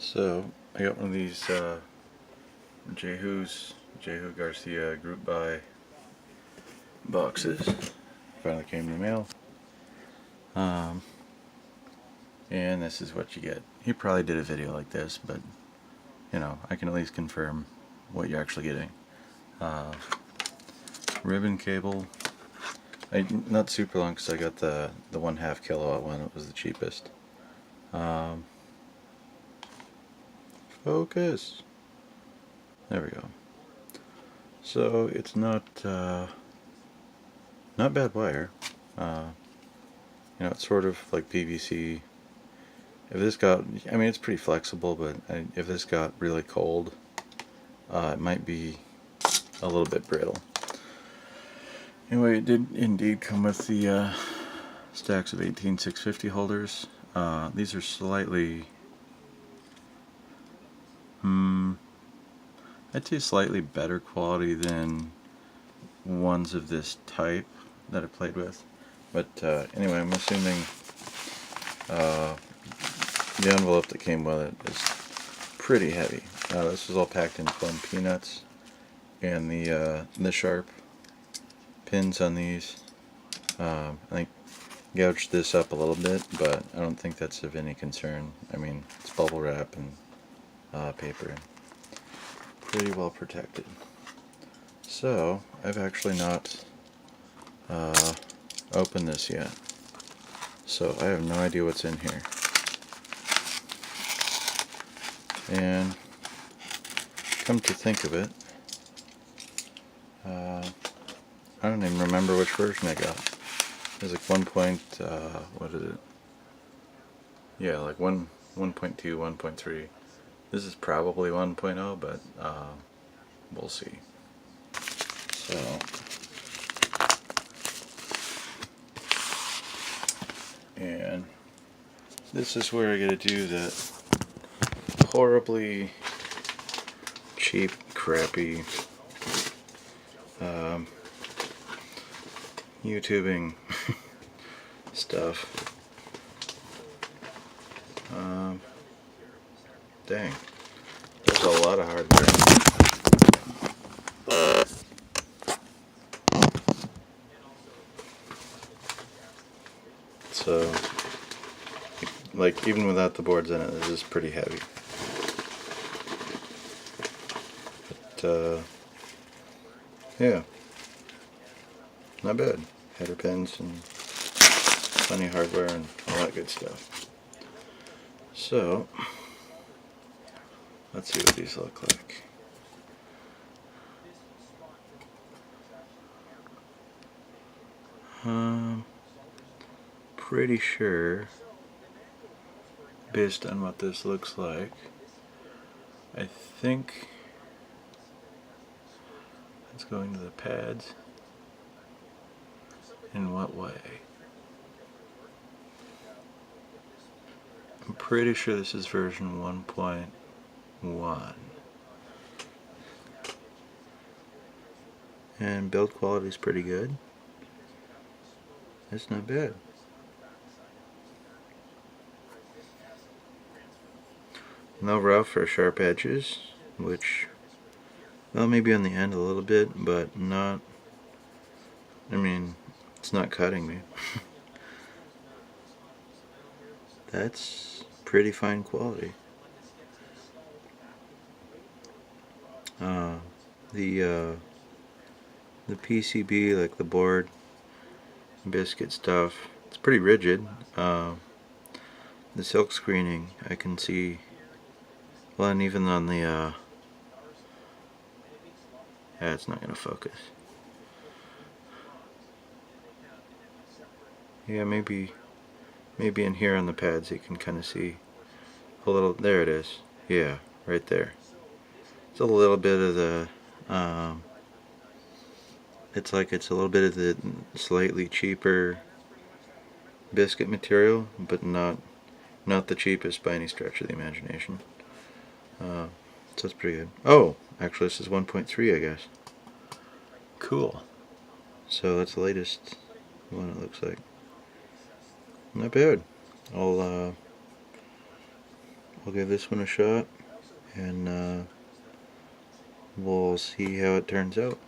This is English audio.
So I got one of these Jehu Garcia group buy boxes. Finally came in the mail. And this is what you get. He probably did a video like this, but you know, I can at least confirm what you're actually getting. Ribbon cable. Not super long because I got the 1/2 kilowatt one. It was the cheapest. Focus. There we go. So it's not bad wire. It's sort of like PVC. If this got, I mean, it's pretty flexible, but if this got really cold, it might be a little bit brittle. Anyway, it did indeed come with the stacks of 18650 holders. These are slightly, I'd say slightly better quality than ones of this type that I played with. But anyway, I'm assuming the envelope that came with it is pretty heavy. This was all packed in foam peanuts, and the sharp pins on these, I think, gouged this up a little bit, but I don't think that's of any concern. I mean, it's bubble wrap and paper, and pretty well protected. So I've actually not opened this yet, so I have no idea what's in here. And come to think of it, I don't even remember which version I got. It was like 1. What is it? Yeah, like 1.2, 1.3. This is probably 1.0, but we'll see. So and this is where I gotta do the horribly cheap, crappy YouTubing stuff. Dang, there's a lot of hardware. So, like, even without the boards in it, this is pretty heavy. But, yeah, not bad. Header pins and plenty of hardware and all that good stuff. So, let's see what these look like. Pretty sure, based on what this looks like, I think it's going to the pads. In what way? I'm pretty sure this is version 1.1. And build quality is pretty good. It's not bad. No rough or sharp edges, which, well, maybe on the end a little bit, but not, I mean, it's not cutting me. That's pretty fine quality. The PCB, like the board, biscuit stuff, it's pretty rigid. The silk screening, I can see, well, and even on the, yeah, it's not going to focus. Yeah, maybe in here on the pads you can kind of see a little, there it is, yeah, right there. It's a little bit of the, it's a little bit of the slightly cheaper biscuit material, but not the cheapest by any stretch of the imagination. So that's pretty good. Oh, actually this is 1.3, I guess. Cool. So that's the latest one, it looks like. Not bad. I'll I'll give this one a shot, and we'll see how it turns out.